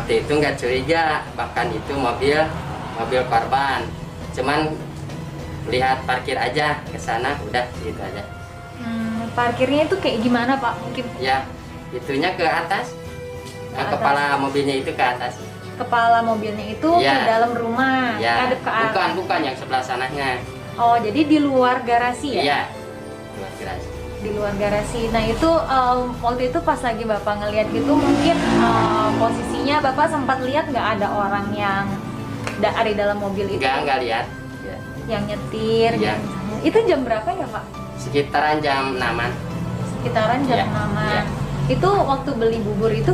waktu itu nggak curiga, bahkan itu mobil korban. Cuman lihat parkir aja ke sana, udah gitu aja. Parkirnya itu kayak gimana Pak? Mungkin Ya, itunya ke atas. Kepala mobilnya itu ke atas. kepala mobilnya itu ke dalam rumah, Ya, ngadep ke arah. bukan yang sebelah sananya. Oh, jadi di luar garasi ya? Iya, luar garasi. Di luar garasi. Nah itu waktu itu pas lagi Bapak ngelihat gitu, mungkin posisinya Bapak sempat lihat nggak ada orang yang ada di dalam mobil itu? Nggak lihat. Ya. Yang nyetir, Iya. gitu misalnya. Itu jam berapa ya Pak? Sekitaran jam 6-an. Sekitaran jam Iya. 6-an. Iya. Itu waktu beli bubur itu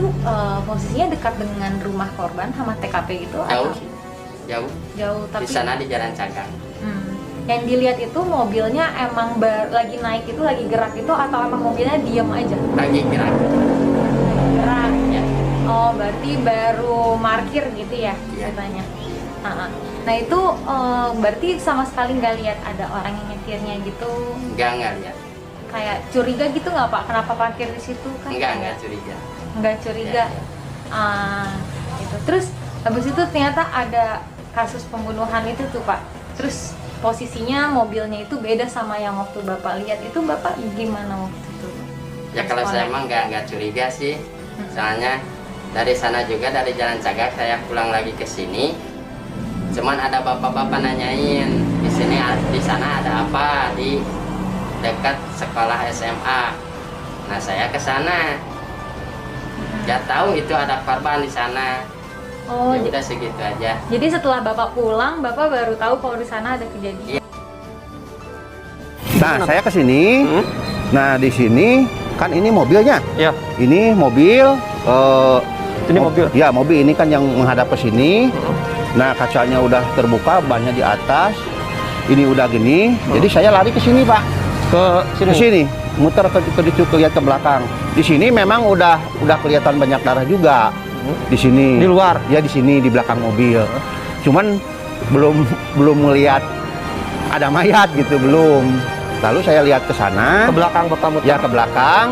posisinya dekat dengan rumah korban sama TKP gitu? Jauh atau? sih. Jauh. Jauh, tapi Di sana di Jalan Cagak. yang dilihat itu mobilnya emang lagi naik itu, lagi gerak itu, atau emang mobilnya diam aja? Lagi gerak. Gerak. Ya. Oh, berarti baru parkir gitu ya Iya. ceritanya. Nah itu berarti sama sekali nggak lihat ada orang yang nyetirnya gitu? Nggak lihat. Kayak curiga gitu nggak Pak? Kenapa parkir di situ kan? Nggak curiga. Nggak curiga. Ya. Gitu. Terus habis itu ternyata ada kasus pembunuhan itu tuh Pak. Terus posisinya mobilnya itu beda sama yang waktu Bapak lihat. Itu Bapak gimana waktu itu? Ya kalau saya emang nggak curiga sih. Soalnya dari sana juga, dari Jalan Cagak saya pulang lagi ke sini. Cuman ada bapak-bapak nanyain di sana ada apa di dekat sekolah SMA. Nah saya ke sana. Nggak tahu itu ada korban di sana. Oh, Ya udah segitu aja. jadi setelah Bapak pulang, Bapak baru tahu kalau di sana ada kejadian. Iya. Nah, saya ke sini. Nah, di sini kan ini mobilnya. Ya, Ini mobil. ini mobil. Ya, mobil ini kan yang menghadap ke sini. Nah, kacanya udah terbuka, bannya di atas. Ini udah gini. Jadi saya lari ke sini, Pak. Ke Ke sini. Muter ke lihat ke belakang. Di sini memang udah kelihatan banyak darah juga. Di sini. Di luar. Ya, di sini di belakang mobil. Cuman belum melihat ada mayat gitu, belum. Lalu saya lihat ke sana. Ke belakang Bapak muter. Ya, ke belakang.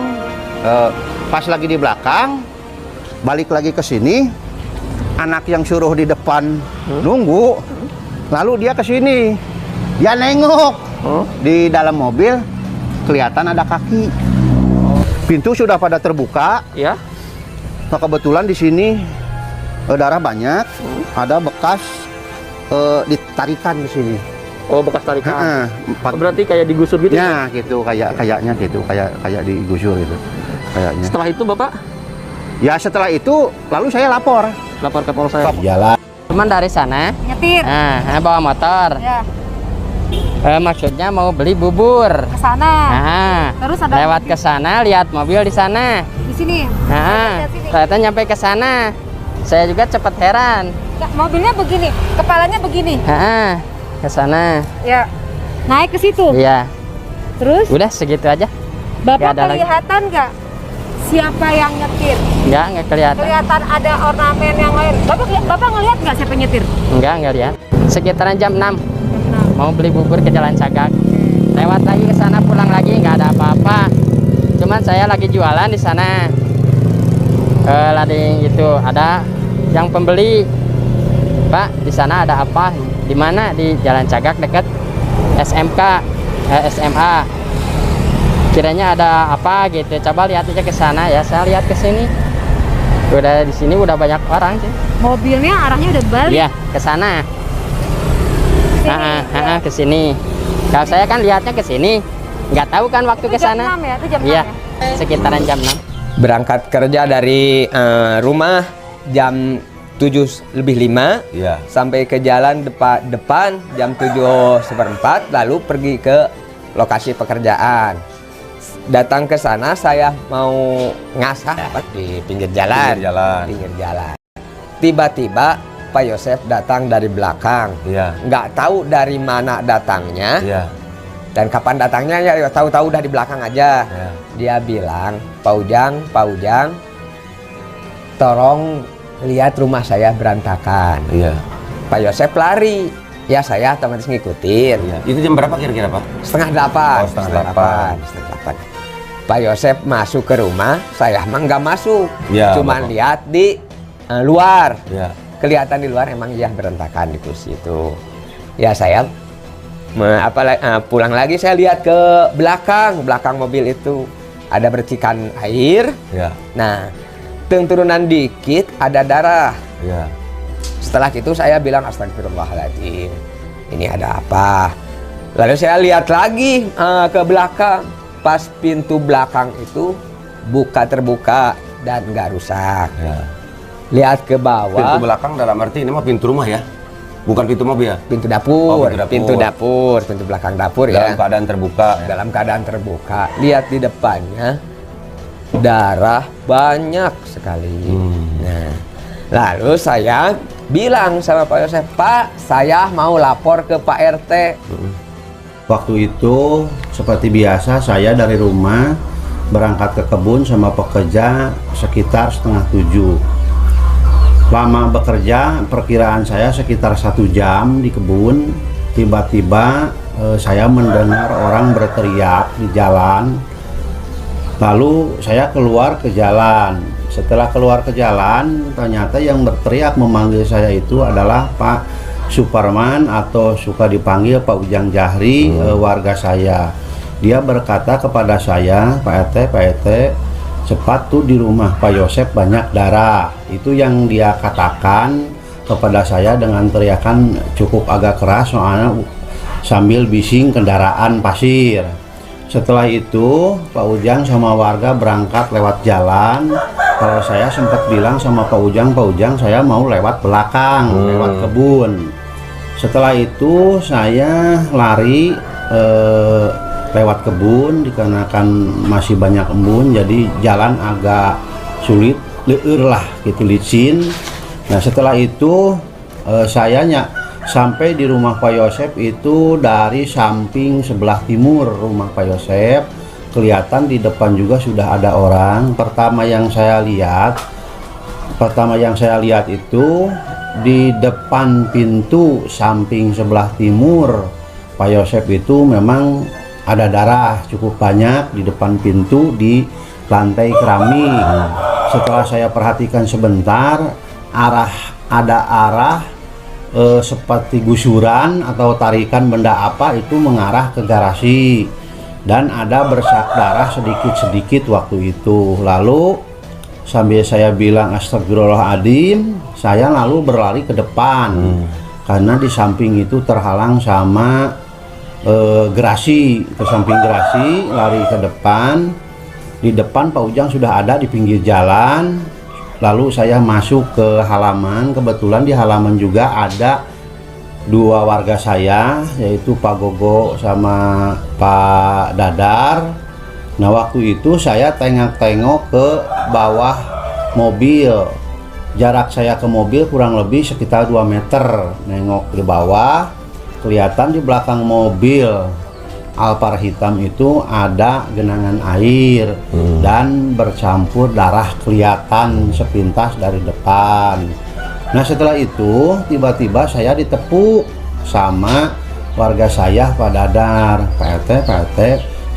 Pas lagi di belakang, balik lagi ke sini. Anak yang suruh di depan nunggu, lalu dia ke sini. Dia nengok di dalam mobil, kelihatan ada kaki. Pintu sudah pada terbuka. Ya. Nah, kebetulan di sini darah banyak, ada bekas ditarikan ke sini. Oh, bekas tarikan. Empat- Berarti kayak digusur gitu. Ya, gitu kayaknya gitu, kayak digusur gitu. Kayaknya. Setelah itu Bapak Ya, setelah itu lalu saya lapor. lapor ke Polsek. Jalan. Cuman dari sana, Nyetir. bawa motor. Ya, Maksudnya mau beli bubur. ke sana. Terus ada Lewat ke sana, lihat mobil di sana. di sini. Ternyata nyampe ke sana. Saya juga cepat heran. Mobilnya begini, kepalanya begini. Ke sana. Ya. Naik ke situ. Iya. Terus Udah segitu aja. Bapak Nggak ada lagi. kelihatan nggak siapa yang nyetir? Nggak kelihatan. Kelihatan ada ornamen yang lain. Bapak ngelihat nggak siapa nyetir? Nggak lihat. Sekitaran jam 6. Mau beli bubur ke Jalan Cagak. Lewat lagi ke sana, pulang lagi nggak ada apa-apa. Cuman saya lagi jualan di sana. Lading itu ada yang pembeli. Pak, di sana ada apa? Di mana? Di Jalan Cagak dekat SMK, SMA. Kiranya ada apa gitu. Coba lihat aja ke sana ya. Saya lihat ke sini. Udah di sini udah banyak orang sih. Mobilnya arahnya udah balik. Iya, ke sana. Ke sini. Kalau saya kan lihatnya ke sini. Nggak tahu kan waktu ke Jam sana. 6 ya? Itu jam 6 Iya, ya? sekitaran jam 6. Berangkat kerja dari rumah jam 7:05 Iya. sampai ke jalan depan jam 7:04, lalu pergi ke lokasi pekerjaan. Datang ke sana saya mau ngasah di pinggir jalan. Pinggir jalan. Tiba-tiba Pak Yosef datang dari belakang. Iya. Nggak tahu dari mana datangnya Iya. dan kapan datangnya, ya tahu-tahu udah di belakang aja. Iya. Dia bilang, Pak Ujang, tolong lihat rumah saya berantakan. Iya. Pak Yosef lari. Ya saya otomatis ngikutin. Iya. Itu jam berapa kira-kira, Pak? Setengah delapan. Oh, setengah delapan. Setengah delapan. Pak Yosef masuk ke rumah, saya mah nggak masuk. Iya, Cuman Bapak. lihat di luar. Ya. Kelihatan di luar emang iya berantakan di kursi itu. Ya saya pulang lagi, saya lihat ke belakang mobil itu ada bercikan air. Ya. Nah, turunan dikit ada darah. Ya. Setelah itu saya bilang astagfirullahaladzim, ini ada apa? Lalu saya lihat lagi ke belakang, pas pintu belakang itu terbuka dan nggak rusak. Ya. Lihat ke bawah. Pintu belakang dalam arti ini mah pintu rumah ya, bukan pintu mobil ya. Pintu dapur, Oh, pintu dapur. pintu belakang dapur Dalam ya. keadaan terbuka. Ya. Dalam keadaan terbuka. Lihat di depannya, darah banyak sekali. Nah, lalu saya bilang sama Pak Yosef, Pak, saya mau lapor ke Pak RT. Waktu itu seperti biasa saya dari rumah berangkat ke kebun sama pekerja sekitar 6:30. Lama bekerja, perkiraan saya sekitar 1 jam di kebun. Tiba-tiba saya mendengar orang berteriak di jalan. Lalu saya keluar ke jalan. Setelah keluar ke jalan, ternyata yang berteriak memanggil saya itu adalah Pak Suparman, atau suka dipanggil Pak Ujang Jahri, warga saya. Dia berkata kepada saya, Pak RT, cepat tuh di rumah Pak Yosef banyak darah. Itu yang dia katakan kepada saya dengan teriakan cukup agak keras, soalnya sambil bising kendaraan pasir. Setelah itu Pak Ujang sama warga berangkat lewat jalan. Kalau saya sempat bilang sama Pak Ujang saya mau lewat belakang, lewat kebun. Setelah itu saya lari lewat kebun, dikarenakan masih banyak embun, jadi jalan agak sulit, leur lah gitu, licin. Nah setelah itu saya sampai di rumah Pak Yosef itu dari samping sebelah timur rumah Pak Yosef. Kelihatan di depan juga sudah ada orang. Pertama yang saya lihat itu di depan pintu samping sebelah timur Pak Yosef itu memang ada darah cukup banyak di depan pintu di lantai keramik. Setelah saya perhatikan sebentar, ada arah seperti gusuran atau tarikan benda apa itu mengarah ke garasi, dan ada bersak darah sedikit-sedikit waktu itu. Lalu sambil saya bilang astagfirullahaladzim, saya lalu berlari ke depan karena di samping itu terhalang sama gerasi, ke samping gerasi, lari ke depan. Di depan Pak Ujang sudah ada di pinggir jalan. Lalu saya masuk ke halaman. Kebetulan di halaman juga ada 2 warga saya, yaitu Pak Gogo sama Pak Dadar. Nah waktu itu saya tengok-tengok ke bawah mobil. Jarak saya ke mobil kurang lebih sekitar 2 meter. Nengok ke bawah, kelihatan di belakang mobil Alphard hitam itu ada genangan air dan bercampur darah, kelihatan sepintas dari depan. Nah setelah itu tiba-tiba saya ditepuk sama warga saya, Pak Dadar, Pak RT,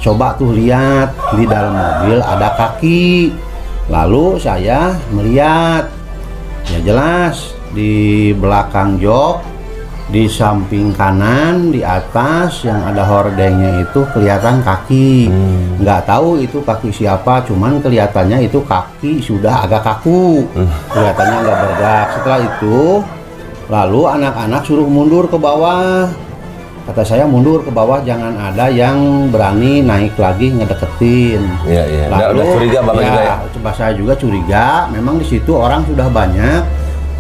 coba tuh lihat di dalam mobil ada kaki. Lalu saya melihat, ya jelas di belakang jok, di samping kanan di atas yang ada hordengnya itu kelihatan kaki. Nggak tahu itu kaki siapa, cuman kelihatannya itu kaki sudah agak kaku, kelihatannya nggak bergerak. Setelah itu lalu anak-anak suruh mundur ke bawah. Kata saya mundur ke bawah, jangan ada yang berani naik lagi ngedeketin. Iya, iya. Lalu Udah curiga Bapak juga ya? Coba saya juga curiga, memang di situ orang sudah banyak,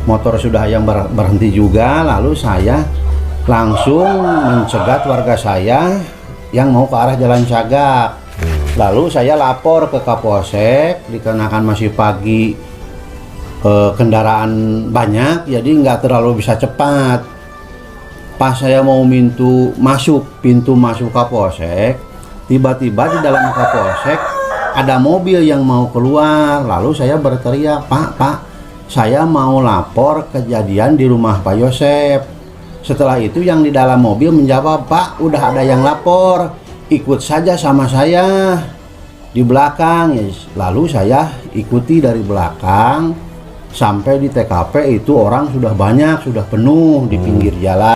motor sudah yang berhenti juga. Lalu saya langsung mencegat warga saya yang mau ke arah Jalan Cagak. Lalu saya lapor ke Kapolsek, dikarenakan masih pagi, kendaraan banyak, jadi nggak terlalu bisa cepat. Pas saya mau pintu masuk Kapolsek, tiba-tiba di dalam Kapolsek ada mobil yang mau keluar. Lalu saya berteriak, Pak, saya mau lapor kejadian di rumah Pak Yosef. Setelah itu yang di dalam mobil menjawab, Pak, udah ada yang lapor, ikut saja sama saya di belakang. Lalu saya ikuti dari belakang sampai di TKP itu orang sudah banyak, sudah penuh di pinggir jalan.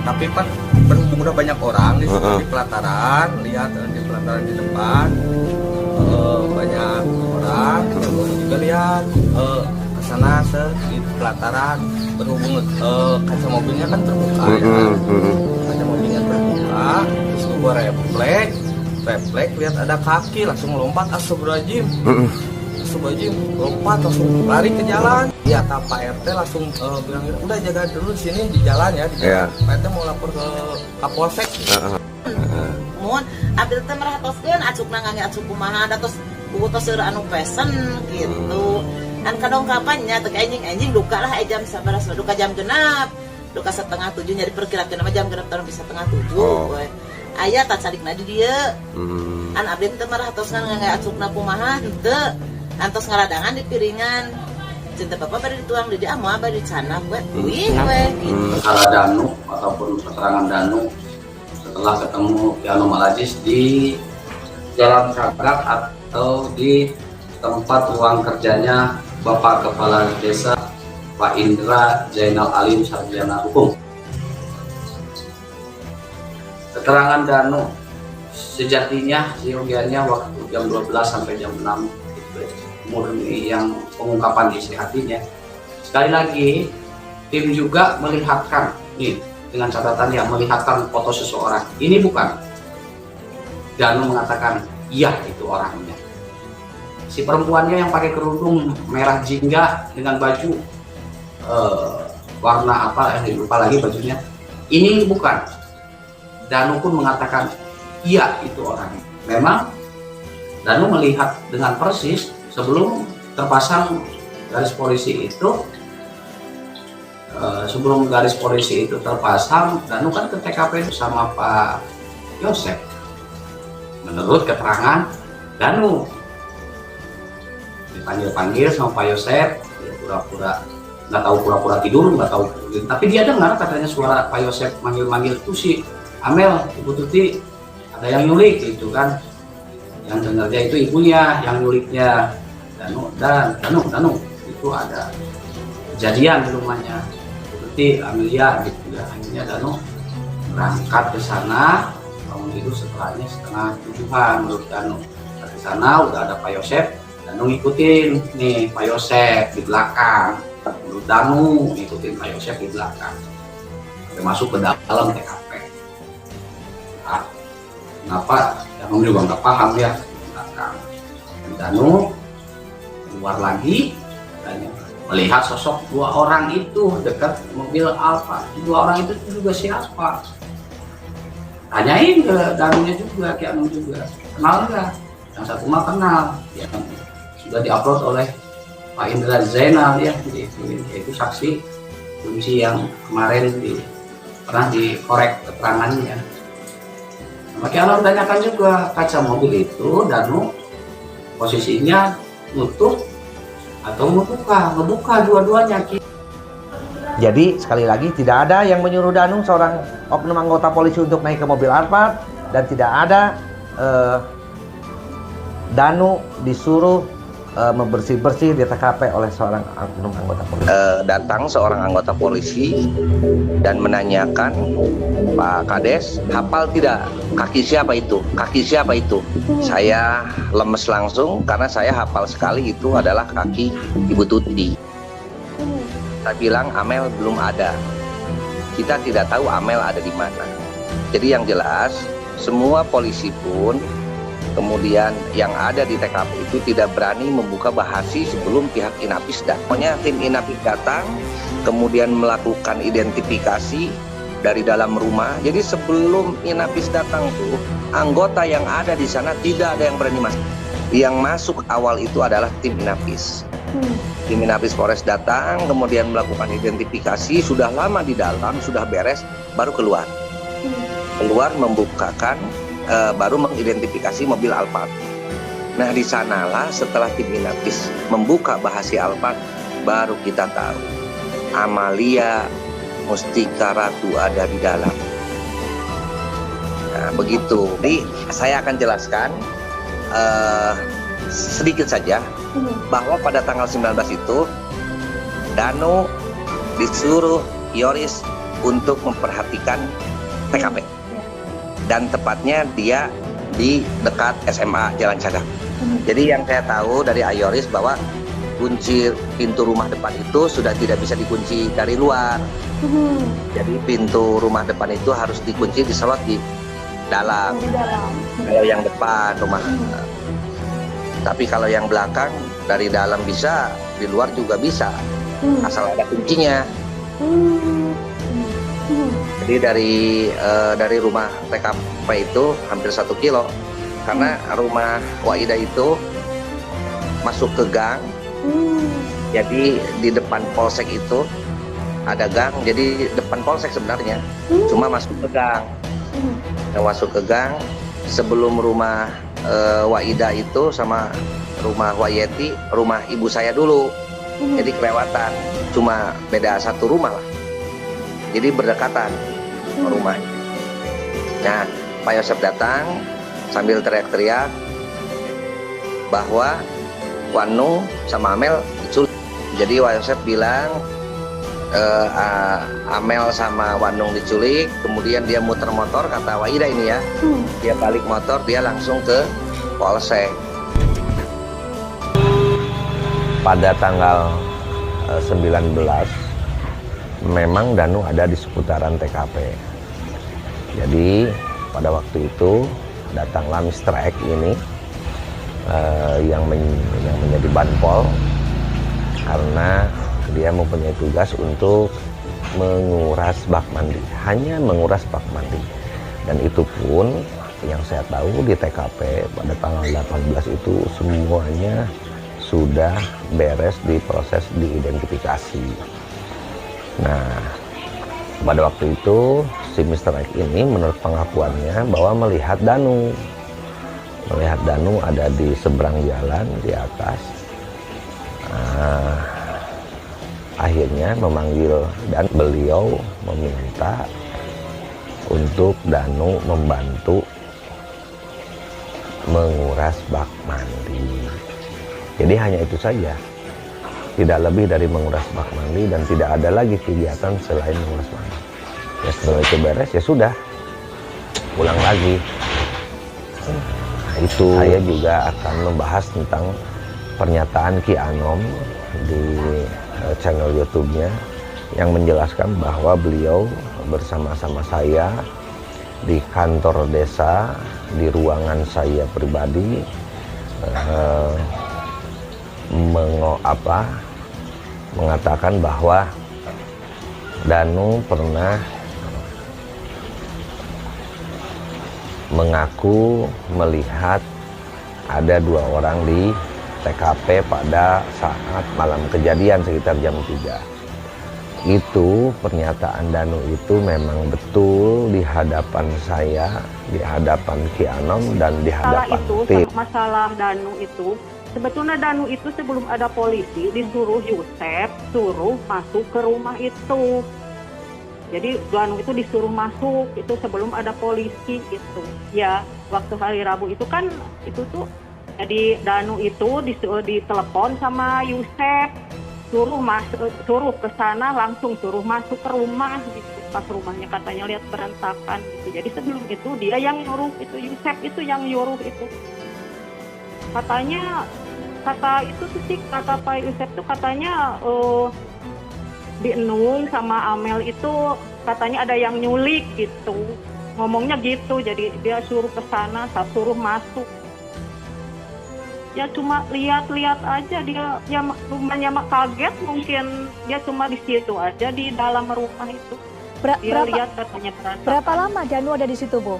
Tapi Pak, berhubung udah banyak orang di situ di pelataran, lihat di pelataran di depan banyak orang, juga lihat ke sana di pelataran, berhubung kaca mobilnya kan terbuka ya. Kaca mobilnya terbuka, terus gua refleks lihat ada kaki, langsung lompat, astagfirullahaladzim. Astagfirullahaladzim, lompat langsung lari ke jalan. Ya, Pak RT langsung bilang, udah jaga dulu sini di jalan ya. Pak RT mau lapor ke Kapolsek. Mun abdi teh merhatoskeun acukna ngangge acuk kumaha da tos buku tos seueur anu pesen gitu. Kan kadongkapannya teh anjing duka lah jam sabaras duka jam genap. Duka 6:30 nya diperkirakeun mah jam genep tahun bisa 6:30 we. Aya tak sadikna di dieu. An abdi teh merhatoskeun ngangge acukna kumaha henteu. Antos ngaradangan di piringan. Cinta bapak bari dituang di dia mah bari dicanap we. Wih we gitu. Kalau Danu ataupun keterangan Danu setelah ketemu Piano Malajis di Jalan Sagak atau di tempat ruang kerjanya Bapak Kepala Desa Pak Indra Zainal Alim Sarjana Hukum. Keterangan Danu sejatinya siogianya waktu jam 12 sampai jam 6 murni yang pengungkapan isi hatinya. Sekali lagi tim juga melihatkan nih dengan catatan yang melihatkan foto seseorang. Ini bukan. Danu mengatakan, iya itu orangnya. Si perempuannya yang pakai kerudung merah jingga dengan baju warna apa, lupa lagi bajunya. Ini bukan. Danu pun mengatakan, iya itu orangnya. Memang Danu melihat dengan persis sebelum terpasang garis polisi itu. Sebelum garis polisi itu terpasang, Danu kan ke TKP itu sama Pak Yosep. Menurut keterangan Danu, dipanggil sama Pak Yosep, dia pura-pura nggak tahu, pura-pura tidur, nggak tahu. Tapi dia dengar katanya suara Pak Yosep manggil-manggil tuh si Amel, Ibu Tuti, ada yang nyulik gitu kan. Yang dengarnya itu ibunya, yang nyuliknya Danu itu ada kejadian di rumahnya. Amelia gitu ya, akhirnya Danu berangkat ke sana bangun tidur setelahnya 6:30 menurut Danu. Ke sana udah ada Pak Yosep, Danu ngikutin nih Pak Yosep di belakang. Menurut Danu ngikutin Pak Yosep di belakang sampai masuk ke dalam TKP. Nah, kenapa? Danu juga nggak paham ya di belakang. Dan Danu keluar lagi dan melihat sosok dua orang itu dekat mobil Alfa. Dua orang itu juga siapa? Tanyain ke Danunya juga, ke Anu juga. Kenal nggak? Yang satu mah kenal. Ya, sudah diupload oleh Pak Indra Zainal ya. Itu saksi kunci yang kemarin pernah dikorek keterangannya. Maka Anu tanyakan juga kaca mobil itu Danu posisinya nutup atau ngebuka dua-duanya. Jadi sekali lagi tidak ada yang menyuruh Danu seorang oknum anggota polisi untuk naik ke mobil Alphard, dan tidak ada Danu disuruh membersih-bersih di TKP oleh seorang oknum anggota polisi. Datang seorang anggota polisi dan menanyakan, Pak Kades, hafal tidak kaki siapa itu? Kaki siapa itu? Saya lemes langsung karena saya hafal sekali itu adalah kaki Ibu Tuti. Saya bilang Amel belum ada. Kita tidak tahu Amel ada di mana. Jadi yang jelas semua polisi pun kemudian yang ada di TKP itu tidak berani membuka bahasi sebelum pihak Inapis datang. Pokoknya tim Inapis datang, kemudian melakukan identifikasi dari dalam rumah. Jadi sebelum Inapis datang tuh, anggota yang ada di sana tidak ada yang berani masuk. Yang masuk awal itu adalah tim Inapis. Tim Inapis Polres datang, kemudian melakukan identifikasi, sudah lama di dalam, sudah beres, baru keluar. Keluar membukakan, baru mengidentifikasi mobil Alphard. Nah di sanalah setelah tim Inapis membuka bahasi Alphard, baru kita tahu Amalia Mustika Ratu ada di dalam. Nah begitu. Jadi saya akan jelaskan sedikit saja bahwa pada tanggal 19 itu Danu disuruh Yoris untuk memperhatikan TKP. Dan tepatnya dia di dekat SMA Jalan Cagak. Jadi yang saya tahu dari Ayoris bahwa kunci pintu rumah depan itu sudah tidak bisa dikunci dari luar. Jadi pintu rumah depan itu harus dikunci, diselot di dalam. Kalau yang depan rumah. Tapi kalau yang belakang dari dalam bisa, di luar juga bisa. Asal ada kuncinya. Jadi dari rumah TKP itu hampir 1 kilo. Karena rumah Waida itu masuk ke gang. Jadi di depan polsek itu ada gang. Jadi depan polsek sebenarnya, cuma masuk ke gang. Masuk ke gang sebelum rumah Waida itu sama rumah Wayeti, rumah ibu saya dulu. Jadi kelewatan, cuma beda 1 rumah lah. Jadi berdekatan rumahnya. Nah, Pak Yosep datang sambil teriak-teriak bahwa Wanu sama Amel diculik. Jadi Pak Yosep bilang Amel sama Wanung diculik, kemudian dia muter motor, kata Waida ini ya, dia balik motor, dia langsung ke polsek. Pada tanggal 19 memang Danu ada di seputaran TKP. Jadi pada waktu itu datanglah Mr. X ini yang menjadi banpol karena dia mempunyai tugas untuk menguras bak mandi, hanya menguras bak mandi. Dan itu pun yang saya tahu di TKP pada tanggal 18 itu semuanya sudah beres, diproses, diidentifikasi. Nah, pada waktu itu si Mr. X ini menurut pengakuannya bahwa melihat Danu ada di seberang jalan di atas. Akhirnya memanggil dan beliau meminta untuk Danu membantu menguras bak mandi. Jadi hanya itu saja, tidak lebih dari menguras bak mandi dan tidak ada lagi kegiatan selain menguras mandi. Ya setelah itu beres ya sudah, pulang lagi. Nah, itu saya juga akan membahas tentang pernyataan Ki Anom di channel YouTube-nya yang menjelaskan bahwa beliau bersama-sama saya di kantor desa, di ruangan saya pribadi, mengatakan bahwa Danu pernah mengaku melihat ada 2 orang di TKP pada saat malam kejadian sekitar jam 3. Itu pernyataan Danu itu memang betul di hadapan saya, di hadapan Ki Anom dan di hadapan tim. Masalah Danu itu, sebetulnya Danu itu sebelum ada polisi disuruh Yusef suruh masuk ke rumah itu. Jadi Danu itu disuruh masuk itu sebelum ada polisi gitu. Ya waktu hari Rabu itu kan itu tuh jadi Danu itu ditelepon sama Yusef suruh ke sana, langsung suruh masuk ke rumah gitu. Pas rumahnya katanya lihat berantakan gitu. Jadi sebelum itu dia yang nyuruh itu, Yusef itu yang nyuruh itu. Katanya kata Pak Yusef tuh katanya di Enung sama Amel itu katanya ada yang nyulik gitu, ngomongnya gitu. Jadi dia suruh ke sana, suruh masuk. Ya cuma lihat-lihat aja dia, ya rumahnya mah kaget mungkin, dia cuma di situ aja di dalam rumah itu. Dia lihat katanya berantakan. Berapa lama Danu ada di situ, Bu?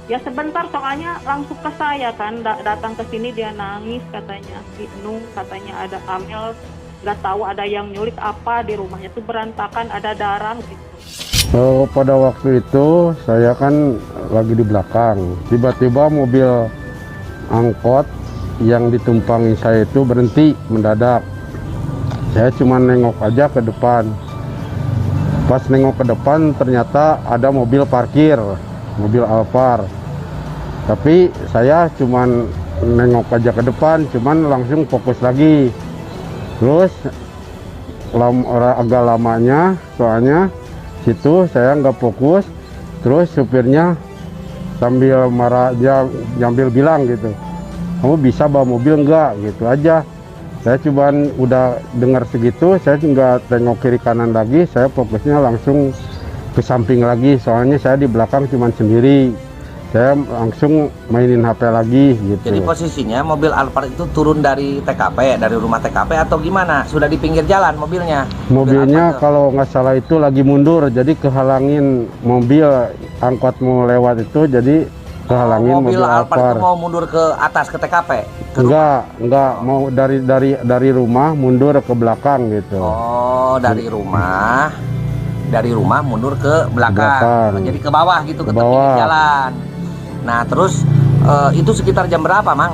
Ya sebentar, soalnya langsung ke saya kan, datang ke sini dia nangis katanya, di Enung katanya ada Amel, nggak tahu ada yang nyulik apa di rumahnya tuh berantakan, ada darah gitu. Pada waktu itu saya kan lagi di belakang, tiba-tiba mobil angkot yang ditumpangi saya itu berhenti mendadak. Saya cuma nengok aja ke depan. Pas nengok ke depan ternyata ada mobil parkir, mobil Alphard. Tapi saya cuma nengok aja ke depan, cuman langsung fokus lagi. Terus agak lamanya, soalnya situ saya nggak fokus. Terus supirnya sambil marah, dia sambil bilang gitu, kamu bisa bawa mobil nggak, gitu aja. Saya cuman udah dengar segitu, saya nggak tengok kiri kanan lagi, saya fokusnya langsung ke samping lagi, soalnya saya di belakang cuman sendiri. Saya langsung mainin HP lagi gitu. Jadi posisinya mobil Alphard itu turun dari TKP, dari rumah TKP atau gimana? Sudah di pinggir jalan mobilnya? Mobilnya kalau nggak salah itu lagi mundur, jadi kehalangin mobil angkot mau lewat itu, jadi kehalangin mobil Alphard itu Alphard. mau mundur ke atas ke TKP? Enggak mau dari rumah mundur ke belakang gitu. Oh, dari rumah mundur ke belakang. Jadi ke bawah gitu, ke pinggir jalan. Nah, terus itu sekitar jam berapa, Mang?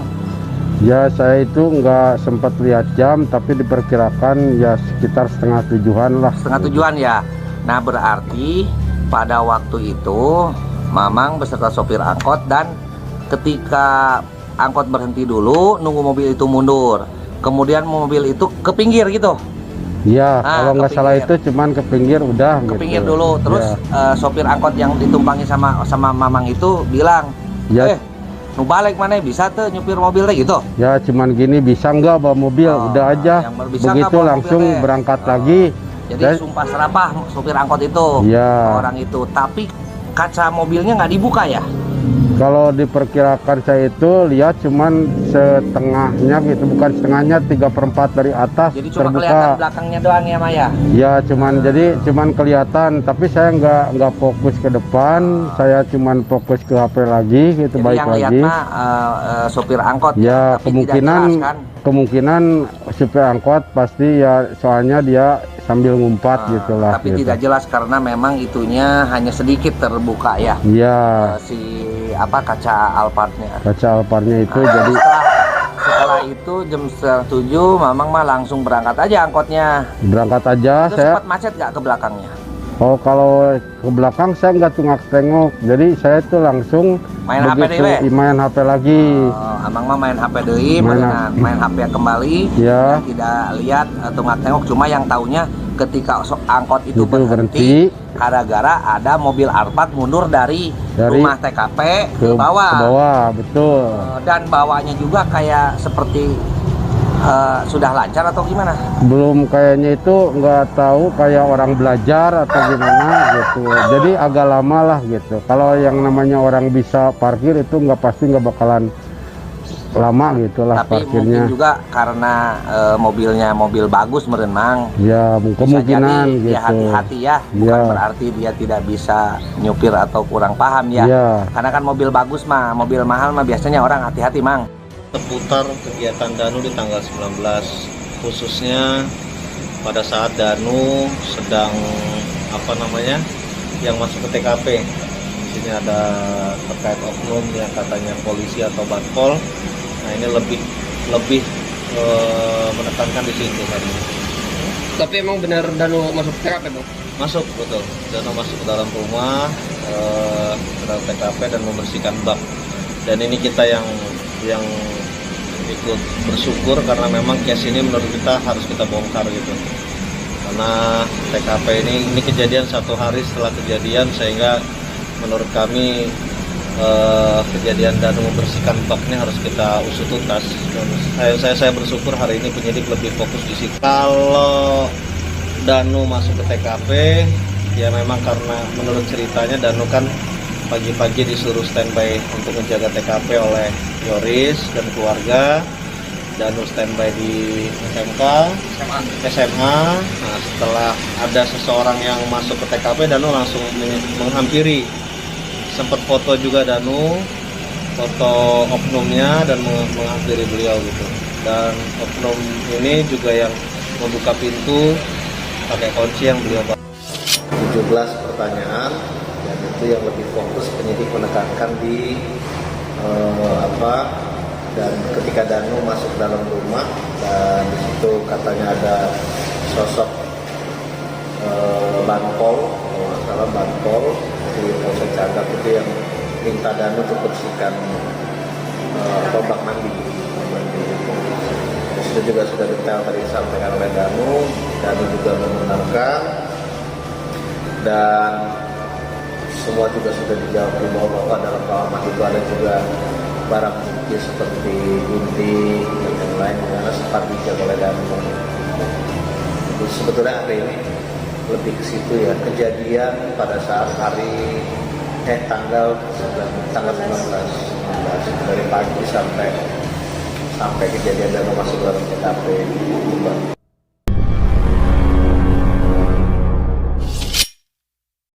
Ya, saya itu nggak sempat lihat jam, tapi diperkirakan ya sekitar 6:30-an lah. 6:30 ya. Nah, berarti pada waktu itu Mamang beserta sopir angkot, dan ketika angkot berhenti dulu, nunggu mobil itu mundur. Kemudian mobil itu ke pinggir gitu. Iya, kalau nggak salah itu cuman ke pinggir udah. Ke gitu. pinggir dulu, terus Ya. sopir angkot yang ditumpangi sama Mamang itu bilang, Ya. nu balik mana bisa tuh nyupir mobilnya gitu. Ya cuman gini, bisa nggak bawa mobil, udah aja. yang bisa nggak Begitu bawa langsung mobilnya? berangkat lagi. Jadi sumpah serapah sopir angkot itu, Ya. orang itu. Tapi kaca mobilnya nggak dibuka ya? Kalau diperkirakan saya itu lihat cuman setengahnya gitu, bukan setengahnya, 3/4 dari atas Jadi cuma terbuka. kelihatan belakangnya doang ya, Maya? Ya cuman kelihatan, tapi saya nggak fokus ke depan, saya cuman fokus ke HP lagi gitu. Jadi Baik yang lagi. lihat mah sopir angkot Ya tapi tidak jelas, kan? kemungkinan supir angkot pasti ya, soalnya dia sambil ngumpat gitulah. Tapi gitu. tidak jelas karena memang itunya hanya sedikit terbuka ya. Iya. Kaca Alphardnya. Kaca Alphardnya itu jadi. Setelah itu jam 7 Mamang mah langsung berangkat aja angkotnya. Berangkat aja. Itu Saya. sempat macet gak ke belakangnya? Oh, kalau ke belakang saya nggak tengok-tengok, jadi saya itu langsung Main HP begitu dewe? main HP lagi. Abang mah main HP deui, main HP kembali. Ya. Tidak lihat tengok-tengok, cuma yang taunya ketika angkot itu berhenti, gara-gara ada mobil Alphard mundur dari rumah TKP ke bawah. Ke bawah, betul. Dan bawahnya juga kayak seperti sudah lancar atau gimana? Belum, kayaknya itu nggak tahu, kayak orang belajar atau gimana gitu. Jadi agak lama lah gitu. Kalau yang namanya orang bisa parkir itu pasti nggak bakalan lama gitulah Tapi parkirnya. mungkin juga karena mobilnya mobil bagus meren, Mang. Ya kemungkinan Bisa jadi, gitu. ya hati-hati ya. Bukan Ya. berarti dia tidak bisa nyupir atau kurang paham ya. Ya. Karena kan mobil bagus mah, mobil mahal mah biasanya orang hati-hati, Mang. Seputar kegiatan Danu di tanggal 19, khususnya pada saat Danu sedang yang masuk ke TKP. Di sini ada terkait oknum yang katanya polisi atau batpol. Nah, ini lebih menekankan di situ kan. Tapi emang benar Danu masuk TKP, Bang? Masuk, betul. Danu masuk ke dalam rumah, ke dalam TKP dan membersihkan bak. Dan ini kita yang ikut bersyukur karena memang case ini menurut kita harus kita bongkar gitu. Karena TKP ini kejadian 1 hari setelah kejadian, sehingga menurut kami kejadian Danu membersihkan baknya harus kita usut tuntas. Dan saya bersyukur hari ini penyidik lebih fokus di situ. Kalau Danu masuk ke TKP, ya memang karena menurut ceritanya Danu kan pagi-pagi disuruh standby untuk menjaga TKP oleh Yoris dan keluarga. Danu standby di SMA. Nah, setelah ada seseorang yang masuk ke TKP, Danu langsung menghampiri. Sempat foto juga Danu, foto oknumnya dan menghampiri beliau gitu. Dan oknum ini juga yang membuka pintu pakai kunci yang beliau bawa. 17 pertanyaan, dan itu yang lebih fokus penyidik menekankan di dan ketika Danu masuk dalam rumah, dan di situ katanya ada sosok Banpol, kalau nggak salah Banpol di Polsek Cagak itu yang minta Danu untuk bersihkan bak mandi. juga sudah detail tadi disampaikan oleh Danu juga membenarkan, dan semua juga sudah dijawab di bahwa dalam kamar itu ada juga barang bukti seperti gunting dan yang lain karena sempat dicek oleh Danu. Sebetulnya hari ini lebih ke situ ya, kejadian pada saat tanggal 19 dari pagi sampai kejadian Danu masuk dalam TKP.